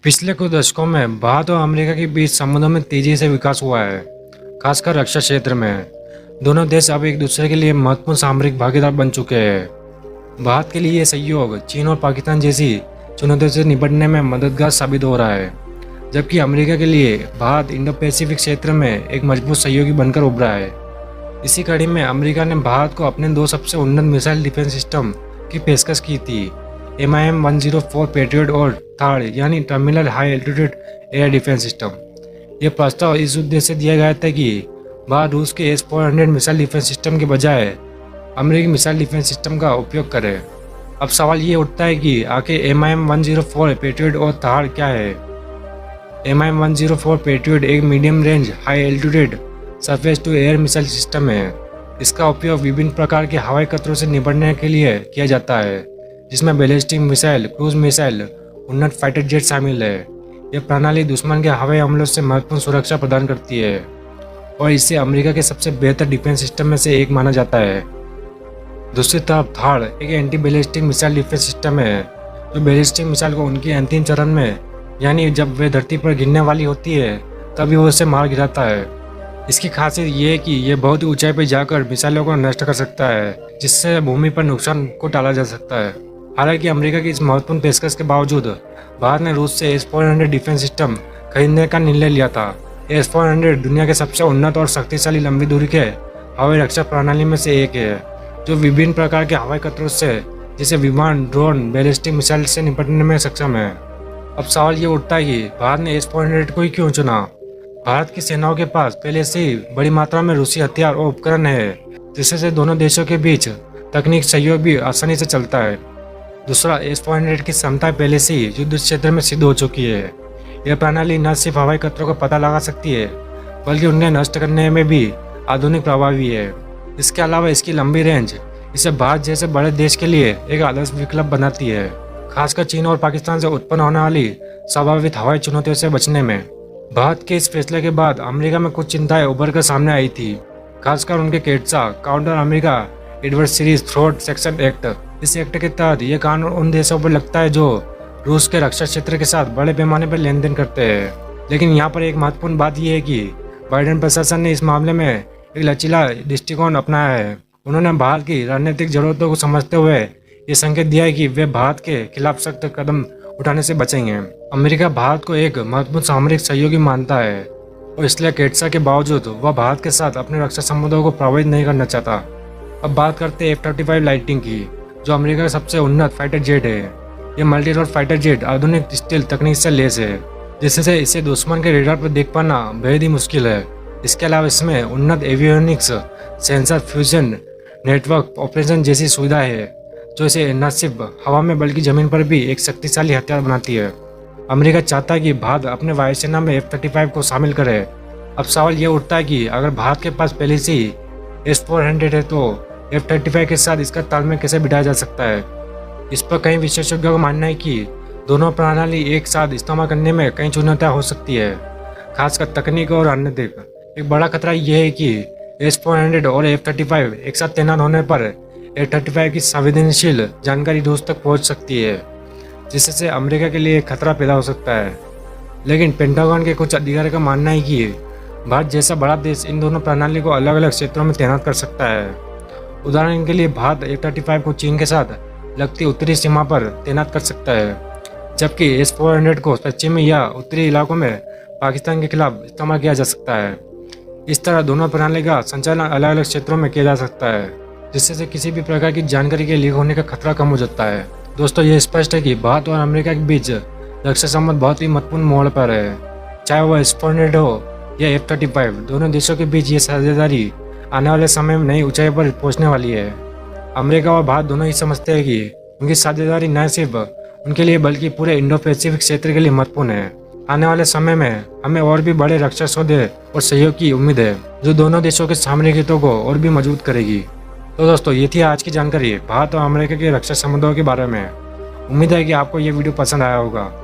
पिछले कुछ दशकों में भारत और अमेरिका के बीच संबंधों में तेजी से विकास हुआ है, खासकर रक्षा क्षेत्र में। दोनों देश अब एक दूसरे के लिए महत्वपूर्ण सामरिक भागीदार बन चुके हैं। भारत के लिए ये सहयोग चीन और पाकिस्तान जैसी चुनौतियों से निपटने में मददगार साबित हो रहा है, जबकि अमेरिका के लिए भारत इंडो पैसिफिक क्षेत्र में एक मजबूत सहयोगी बनकर उभरा है। इसी कड़ी में अमेरिका ने भारत को अपने दो सबसे उन्नत मिसाइल डिफेंस सिस्टम की पेशकश की थी, MIM-104 पैट्रियट और थर्ड यानी terminal high altitude air defence system. यह प्रस्ताव इस उद्देश्य से दिया गया था कि भारत रूस के S-400 मिसाइल डिफेंस सिस्टम के बजाय अमेरिकी मिसाइल डिफेंस सिस्टम का उपयोग करे। अब सवाल ये उठता है कि आखिर MIM-104 पैट्रियट और थर्ड क्या है। MIM-104 पैट्रियट एक medium range high altitude surface to air missile system है। इसका उपयोग विभिन्न प्रकार के हवाई खतरों से निपटने के लिए किया जाता है, जिसमें बैलिस्टिक मिसाइल, क्रूज मिसाइल, उन्नत फाइटर जेट शामिल है। यह प्रणाली दुश्मन के हवाई हमलों से महत्वपूर्ण सुरक्षा प्रदान करती है और इसे अमेरिका के सबसे बेहतर डिफेंस सिस्टम में से एक माना जाता है। दूसरी तरफ थर्ड एक anti ballistic missile defence system है, जो बैलिस्टिक मिसाइल को उनके अंतिम चरण में, यानी जब वे धरती पर गिरने वाली होती है, तभी वो उसे मार गिराता है। इसकी खासियत ये है कि यह बहुत ही ऊंचाई पर जाकर मिसाइलों को नष्ट कर सकता है, जिससे भूमि पर नुकसान को टाला जा सकता है। हालांकि अमेरिका की इस महत्वपूर्ण पेशकश के बावजूद भारत ने रूस से S-400 डिफेंस सिस्टम खरीदने का निर्णय लिया था। S-400 दुनिया के सबसे उन्नत और शक्तिशाली लंबी दूरी के हवाई रक्षा प्रणाली में से एक है, जो विभिन्न प्रकार के हवाई खतरों से, जैसे विमान, ड्रोन, बैलिस्टिक मिसाइल से निपटने में सक्षम है। अब सवाल ये उठता है कि भारत ने S-400 को ही क्यों चुना। भारत की सेनाओं के पास पहले से ही बड़ी मात्रा में रूसी हथियार और उपकरण है, जिससे दोनों देशों के बीच तकनीक सहयोग भी आसानी से चलता है। दूसरा, S-400 की क्षमता पहले से ही युद्ध क्षेत्र में सिद्ध हो चुकी है। यह प्रणाली न सिर्फ हवाई खतरों का पता लगा सकती है, बल्कि उन्हें नष्ट करने में भी आधुनिक प्रभावी है। इसके अलावा इसकी लंबी रेंज इसे भारत जैसे बड़े देश के लिए एक आदर्श विकल्प बनाती है, खासकर चीन और पाकिस्तान से उत्पन्न होने वाली संभावित हवाई चुनौतियों से बचने में। भारत के इस फैसले के बाद अमेरिका में कुछ चिंताएं उभर कर सामने आई थी, खासकर उनके CAATSA counter America adversaries threat section act. इस एक्ट के तहत यह कानून उन देशों पर लगता है जो रूस के रक्षा क्षेत्र के साथ बड़े पैमाने पर लेन देन करते हैं। लेकिन यहाँ पर एक महत्वपूर्ण बात यह है कि बाइडेन प्रशासन ने इस मामले में एक लचीला दृष्टिकोण अपनाया है। उन्होंने भारत की रणनीतिक जरूरतों को समझते हुए ये संकेत दिया है कि वे भारत के खिलाफ सख्त कदम उठाने से बचेंगे। अमेरिका भारत को एक महत्वपूर्ण सामरिक सहयोगी मानता है और इसलिए केटसा के बावजूद वह भारत के साथ अपने रक्षा संबंधों को प्रभावित नहीं करना चाहता। अब बात करते हैं F-35 लाइटनिंग की, जो अमेरिका का सबसे उन्नत फाइटर जेट है। यह मल्टी रोल फाइटर जेट आधुनिक स्टील तकनीक से लैस है, जिससे इसे दुश्मन के रेडार पर देख पाना बेहद ही मुश्किल है। इसके अलावा इसमें उन्नत avionics, sensor, fusion network operation जैसी सुविधाएं है, जो इसे न सिर्फ हवा में बल्कि जमीन पर भी एक शक्तिशाली हथियार बनाती है। अमेरिका चाहता है कि भारत अपने वायुसेना में F-35 को शामिल करे। अब सवाल यह उठता है कि अगर भारत के पास पहले से ही S-400 है, तो F-35 के साथ इसका तालमेल कैसे बिठाया जा सकता है। इस पर कई विशेषज्ञों का मानना है कि दोनों प्रणाली एक साथ इस्तेमाल करने में कई चुनौतियां हो सकती है, खासकर तकनीक और रणनीतिक। एक बड़ा खतरा यह है कि S-400 और F-35 एक साथ तैनात होने पर F-35 की संवेदनशील जानकारी रूस तक पहुंच सकती है, जिससे अमेरिका के लिए खतरा पैदा हो सकता है। लेकिन पेंटागन के कुछ अधिकारियों का मानना है कि भारत जैसा बड़ा देश इन दोनों प्रणाली को अलग अलग क्षेत्रों में तैनात कर सकता है। उदाहरण के लिए भारत F-35 को चीन के साथ लगती उत्तरी सीमा पर तैनात कर सकता है, जबकि S-400 को पश्चिमी या उत्तरी इलाकों में पाकिस्तान के खिलाफ इस्तेमाल किया जा सकता है। इस तरह दोनों प्रणाली का संचालन अलग अलग क्षेत्रों में किया जा सकता है, जिससे किसी भी प्रकार की जानकारी के लीक होने का खतरा कम हो जाता है। दोस्तों, ये स्पष्ट है कि भारत और अमेरिका के बीच रक्षा संबंध बहुत ही महत्वपूर्ण मोड़ पर है। चाहे वह S-400 हो या F-35, दोनों देशों के बीच ये साझेदारी आने वाले समय में नई ऊंचाई पर पहुंचने वाली है। अमेरिका और भारत दोनों ही समझते हैं कि उनकी साझेदारी न सिर्फ उनके लिए बल्कि पूरे इंडो पैसिफिक क्षेत्र के लिए महत्वपूर्ण है। आने वाले समय में हमें और भी बड़े रक्षा सौदे और सहयोग की उम्मीद है, जो दोनों देशों के सामरिक हितों को और भी मजबूत करेगी। तो दोस्तों, ये थी आज की जानकारी भारत और अमेरिका के रक्षा संबंधों के बारे में। उम्मीद है कि आपको ये वीडियो पसंद आया होगा।